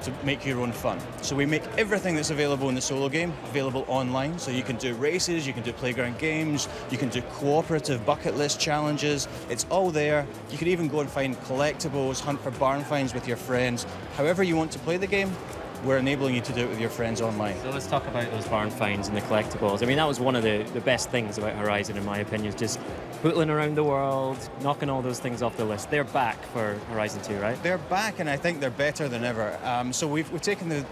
to make your own fun. So we make everything that's available in the solo game available online. So you can do races, you can do playground games, you can do cooperative bucket list challenges. It's all there. You can even go and find collectibles, hunt for barn finds with your friends. However you want to play the game, we're enabling you to do it with your friends online. So let's talk about those barn finds and the collectibles. I mean, that was one of the best things about Horizon, in my opinion, is just pootling around the world, knocking all those things off the list. They're back for Horizon 2, right? They're back, and I think they're better than ever. So we've taken the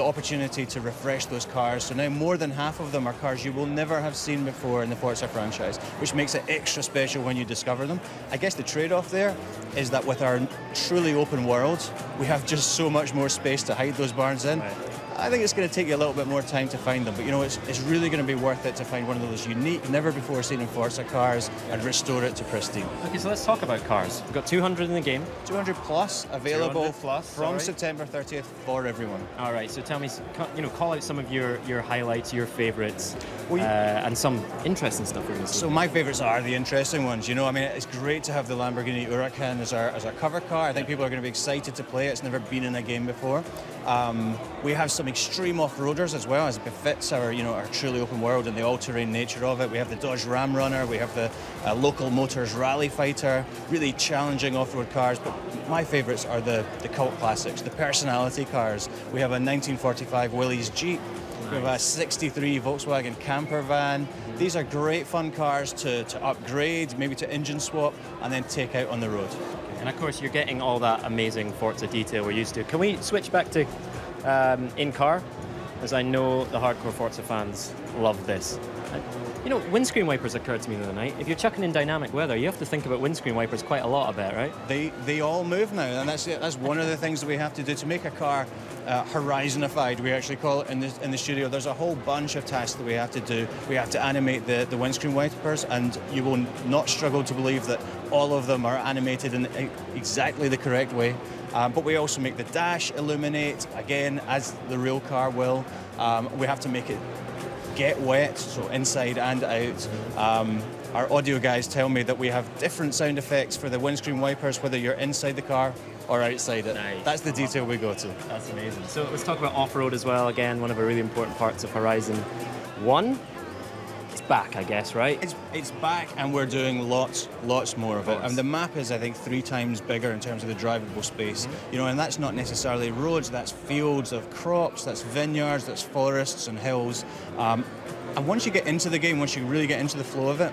opportunity to refresh those cars. So now more than half of them are cars you will never have seen before in the Forza franchise, which makes it extra special when you discover them. I guess the trade-off there is that with our truly open world, we have just so much more space to hide those barns in. Right. I think it's going to take you a little bit more time to find them, but you know, it's really going to be worth it to find one of those unique, never before seen in Forza cars and restore it to pristine. Okay, so let's talk about cars. We've got 200 in the game. 200 plus available 200 plus, from September 30th for everyone. All right, so tell me, call out some of your highlights, your favorites, Well, and some interesting stuff we're going to see. So my favourites are the interesting ones. You know, I mean, it's great to have the Lamborghini Huracan as our cover car. I think people are going to be excited to play it. It's never been in a game before. We have some extreme off-roaders as well, as befits our truly open world and the all-terrain nature of it. We have the Dodge Ram Runner. We have the Local Motors Rally Fighter. Really challenging off-road cars. But my favourites are the cult classics, the personality cars. We have a 1945 Willys Jeep. We have a 63 Volkswagen camper van. These are great fun cars to upgrade, maybe to engine swap, and then take out on the road. And of course, you're getting all that amazing Forza detail we're used to. Can we switch back to in-car? As I know the hardcore Forza fans love this. Windscreen wipers occurred to me the other night. If you're chucking in dynamic weather, you have to think about windscreen wipers quite a lot, I bet, right? They all move now, and that's one of the things that we have to do to make a car horizonified, we actually call it in the studio. There's a whole bunch of tasks that we have to do. We have to animate the windscreen wipers, and you will not struggle to believe that all of them are animated in exactly the correct way. But we also make the dash illuminate, again, as the real car will. We have to make it get wet, so inside and out. Our audio guys tell me that we have different sound effects for the windscreen wipers, whether you're inside the car or outside it. Nice. That's the detail we go to. That's amazing. So let's talk about off-road as well. Again, one of the really important parts of Horizon 1. It's back, I guess, right? It's back, and we're doing lots more of it. And the map is, I think, 3 times bigger in terms of the drivable space. And that's not necessarily roads. That's fields of crops. That's vineyards. That's forests and hills. And once you get into the game, once you really get into the flow of it,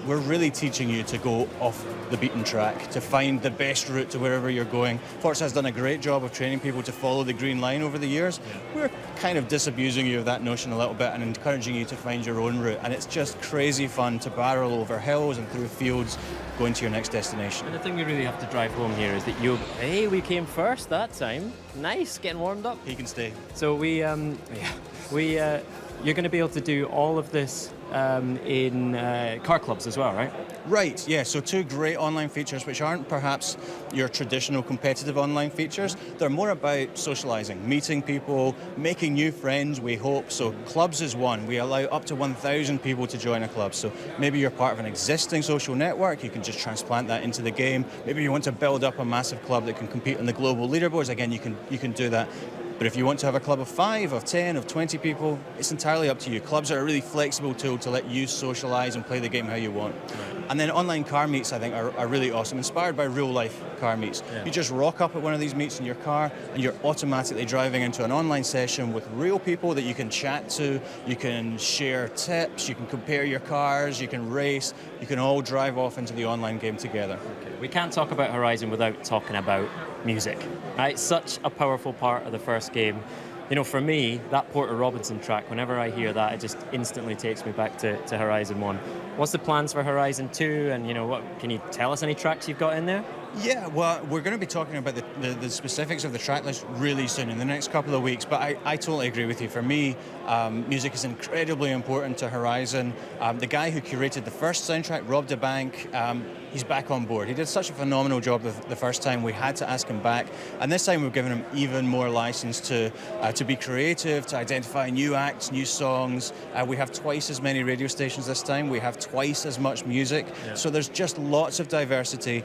we're really teaching you to go off the beaten track, to find the best route to wherever you're going. Forza has done a great job of training people to follow the green line over the years. We're kind of disabusing you of that notion a little bit and encouraging you to find your own route. And it's just crazy fun to barrel over hills and through fields, going to your next destination. And the thing we really have to drive home here is that hey, we came first that time. Nice, getting warmed up. He can stay. So you're going to be able to do all of this in car clubs as well, right? Right, yeah, so 2 great online features which aren't perhaps your traditional competitive online features. They're more about socializing, meeting people, making new friends, we hope. So clubs is one. We allow up to 1,000 people to join a club. So maybe you're part of an existing social network, you can just transplant that into the game. Maybe you want to build up a massive club that can compete on the global leaderboards. Again, you can do that. But if you want to have a club of 5, of 10, of 20 people, it's entirely up to you. Clubs are a really flexible tool to let you socialize and play the game how you want. Right. And then online car meets, I think, are really awesome, inspired by real-life car meets. Yeah. You just rock up at one of these meets in your car, and you're automatically driving into an online session with real people that you can chat to, you can share tips, you can compare your cars, you can race, you can all drive off into the online game together. Okay. We can't talk about Horizon without talking about music. Right? Such a powerful part of the first game. For me, that Porter Robinson track, whenever I hear that, it just instantly takes me back to Horizon 1. What's the plans for Horizon 2? And, what can you tell us any tracks you've got in there? Yeah, well, we're going to be talking about the specifics of the track list really soon, in the next couple of weeks, but I totally agree with you. For me, music is incredibly important to Horizon. The guy who curated the first soundtrack, Rob DeBank, he's back on board. He did such a phenomenal job the first time. We had to ask him back, and this time we've given him even more license to be creative, to identify new acts, new songs. We have twice as many radio stations this time. We have twice as much music. Yeah. So there's just lots of diversity.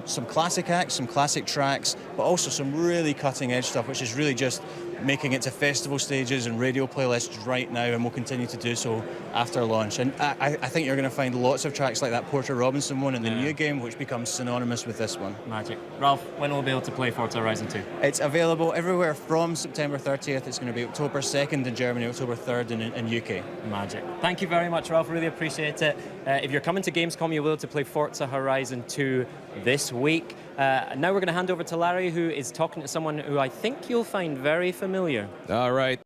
Some classic acts, some classic tracks, but also some really cutting edge stuff, which is really just making it to festival stages and radio playlists right now, and we'll continue to do so after launch. And I think you're going to find lots of tracks like that Porter Robinson one in the new game, which becomes synonymous with this one. Magic. Ralph, when will we be able to play Forza Horizon 2? It's available everywhere from September 30th. It's going to be October 2nd in Germany, October 3rd in UK. Magic. Thank you very much, Ralph. Really appreciate it. If you're coming to Gamescom, you'll be able to play Forza Horizon 2 this week. Now we're going to hand over to Larry, who is talking to someone who I think you'll find very familiar. All right.